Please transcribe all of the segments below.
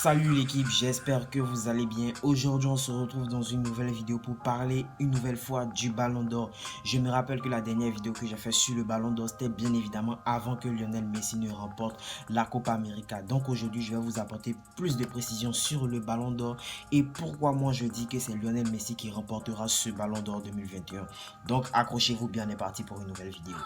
Salut l'équipe, j'espère que vous allez bien. Aujourd'hui, on se retrouve dans une nouvelle vidéo pour parler une nouvelle fois du Ballon d'Or. Je me rappelle que la dernière vidéo que j'ai fait sur le Ballon d'Or, c'était bien évidemment avant que Lionel Messi ne remporte la Copa América. Donc aujourd'hui, je vais vous apporter plus de précisions sur le Ballon d'Or et pourquoi moi je dis que c'est Lionel Messi qui remportera ce Ballon d'Or 2021. Donc accrochez-vous bien, on est parti pour une nouvelle vidéo.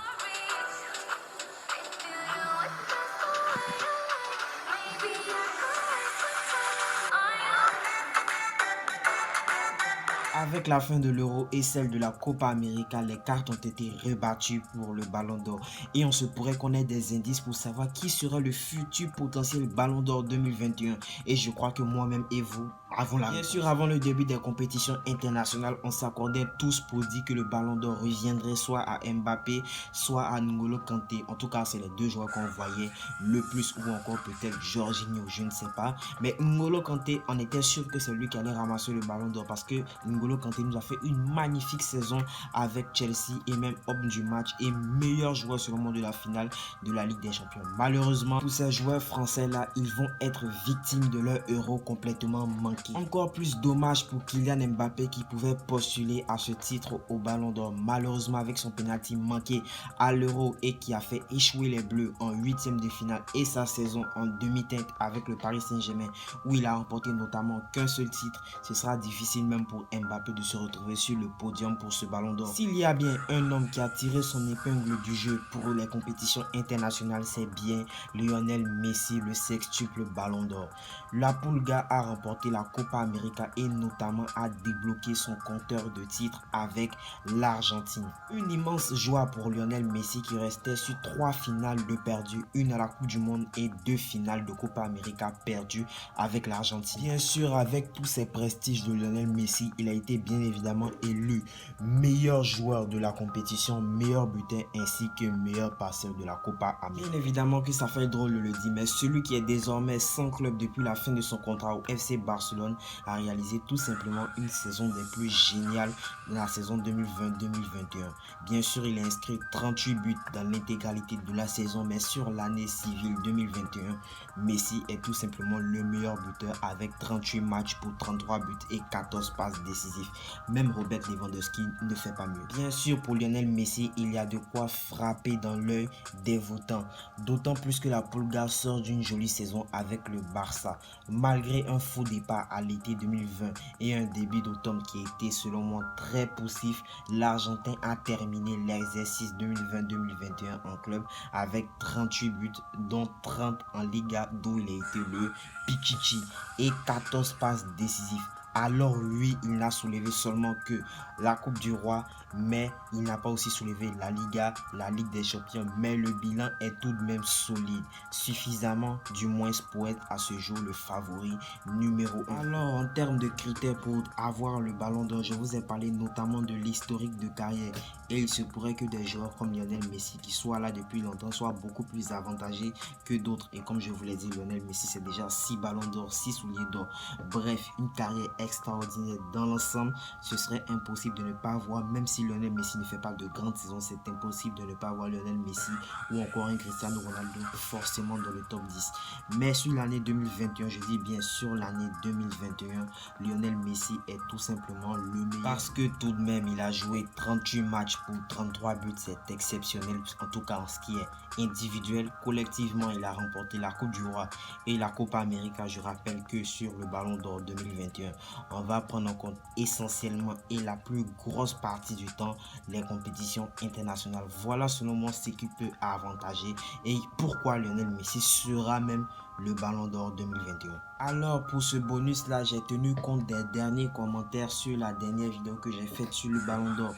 Avec la fin de l'Euro et celle de la Copa América, les cartes ont été rebattues pour le Ballon d'Or. Et on se pourrait connaître des indices pour savoir qui sera le futur potentiel Ballon d'Or 2021. Et je crois que moi-même et vous avons la réponse. Bien sûr, avant le début des compétitions internationales, on s'accordait tous pour dire que le Ballon d'Or reviendrait soit à Mbappé, soit à N'Golo Kanté. En tout cas, c'est les deux joueurs qu'on voyait le plus, ou encore peut-être Jorginho, je ne sais pas. Mais N'Golo Kanté, on était sûr que c'est lui qui allait ramasser le Ballon d'Or parce que N'Golo Kanté nous a fait une magnifique saison avec Chelsea et même homme du match et meilleur joueur selon moi de la finale de la Ligue des Champions. Malheureusement, tous ces joueurs français là, ils vont être victimes de leur euro complètement manqué. Encore plus dommage pour Kylian Mbappé qui pouvait postuler à ce titre au Ballon d'Or. Malheureusement, avec son penalty manqué à l'euro et qui a fait échouer les Bleus en huitième de finale et sa saison en demi-teinte avec le Paris Saint-Germain où il a remporté notamment qu'un seul titre, ce sera difficile même pour Mbappé de se retrouver sur le podium pour ce Ballon d'Or. S'il y a bien un homme qui a tiré son épingle du jeu pour les compétitions internationales, c'est bien Lionel Messi, le sextuple Ballon d'Or. La Pulga a remporté la Copa América et notamment a débloqué son compteur de titres avec l'Argentine. Une immense joie pour Lionel Messi qui restait sur 3 finales de perdues, une à la Coupe du Monde et 2 finales de Copa América perdues avec l'Argentine. Bien sûr, avec tous ces prestiges de Lionel Messi, il a été bien évidemment élu meilleur joueur de la compétition, meilleur buteur ainsi que meilleur passeur de la Copa América. Bien évidemment que ça fait drôle de le dire, mais celui qui est désormais sans club depuis la fin de son contrat au FC Barcelone a réalisé tout simplement une saison des plus géniales de la saison 2020-2021. Bien sûr, il a inscrit 38 buts dans l'intégralité de la saison, mais sur l'année civile 2021, Messi est tout simplement le meilleur buteur avec 38 matchs pour 33 buts et 14 passes décisives. Même Robert Lewandowski ne fait pas mieux. Bien sûr, pour Lionel Messi, il y a de quoi frapper dans l'œil des votants. D'autant plus que la Pulga sort d'une jolie saison avec le Barça. Malgré un faux départ à l'été 2020 et un début d'automne qui était selon moi très poussif, l'Argentin a terminé l'exercice 2020-2021 en club avec 38 buts, dont 30 en Liga d'où il a été le Pichichi et 14 passes décisives. Alors lui, il n'a soulevé seulement que la Coupe du Roi, mais il n'a pas aussi soulevé la Liga, la Ligue des Champions, mais le bilan est tout de même solide, suffisamment du moins pour être à ce jour le favori numéro 1. Alors en termes de critères pour avoir le Ballon d'Or, je vous ai parlé notamment de l'historique de carrière et il se pourrait que des joueurs comme Lionel Messi qui soient là depuis longtemps soient beaucoup plus avantagés que d'autres. Et comme je vous l'ai dit, Lionel Messi c'est déjà 6 ballons d'or, 6 souliers d'or. Bref, une carrière extraordinaire dans l'ensemble. Ce serait impossible de ne pas avoir, même si Lionel Messi ne fait pas de grandes saisons, c'est impossible de ne pas avoir Lionel Messi ou encore un Cristiano Ronaldo forcément dans le top 10. Mais sur l'année 2021, je dis bien sur l'année 2021, Lionel Messi est tout simplement le meilleur. Parce que tout de même, il a joué 38 matchs pour 33 buts, c'est exceptionnel. En tout cas, en ce qui est individuel, collectivement, il a remporté la Coupe du Roi et la Copa América. Je rappelle que sur le Ballon d'Or 2021, on va prendre en compte essentiellement et la plus grosse partie du temps les compétitions internationales. Voilà selon moi ce qui peut avantager et pourquoi Lionel Messi sera même le Ballon d'Or 2021. Alors pour ce bonus là, j'ai tenu compte des derniers commentaires sur la dernière vidéo que j'ai faite sur le Ballon d'Or.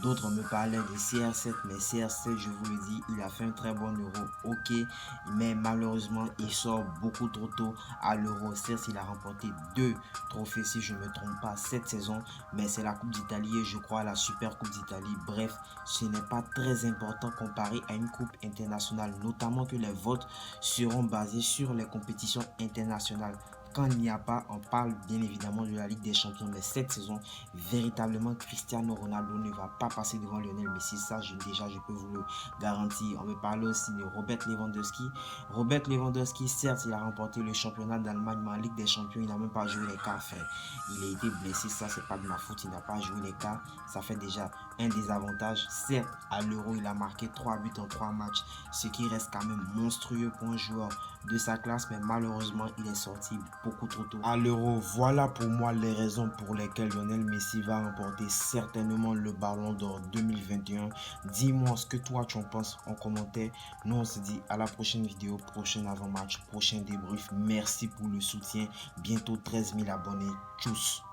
D'autres me parlaient de CR7, mais CR7, je vous le dis, il a fait un très bon euro, ok, mais malheureusement il sort beaucoup trop tôt à l'euro. Certes, il a remporté 2 trophées si je ne me trompe pas cette saison, mais c'est la Coupe d'Italie et je crois la Super Coupe d'Italie. Bref, ce n'est pas très important comparé à une coupe internationale, notamment que les votes seront basés sur les compétitions internationales. quand il n'y a pas, on parle bien évidemment de la Ligue des Champions. Mais cette saison, véritablement, Cristiano Ronaldo ne va pas passer devant Lionel Messi. Ça, déjà, je peux vous le garantir. On me parle aussi de Robert Lewandowski. Robert Lewandowski, certes, il a remporté le championnat d'Allemagne, mais en Ligue des Champions, il n'a même pas joué les quarts. Il a été blessé, ça, c'est pas de ma faute. Il n'a pas joué les quarts. Ça fait déjà un désavantage. Certes, à l'Euro, il a marqué 3 buts en 3 matchs, ce qui reste quand même monstrueux pour un joueur de sa classe, mais malheureusement, il est sorti beaucoup trop tôt à l'Euro. Voilà pour moi les raisons pour lesquelles Lionel Messi va remporter certainement le Ballon d'Or 2021. Dis-moi ce que toi tu en penses en commentaire. Nous, on se dit à la prochaine vidéo, prochain avant-match, prochain débrief. Merci pour le soutien. Bientôt 13 000 abonnés. Tchuss!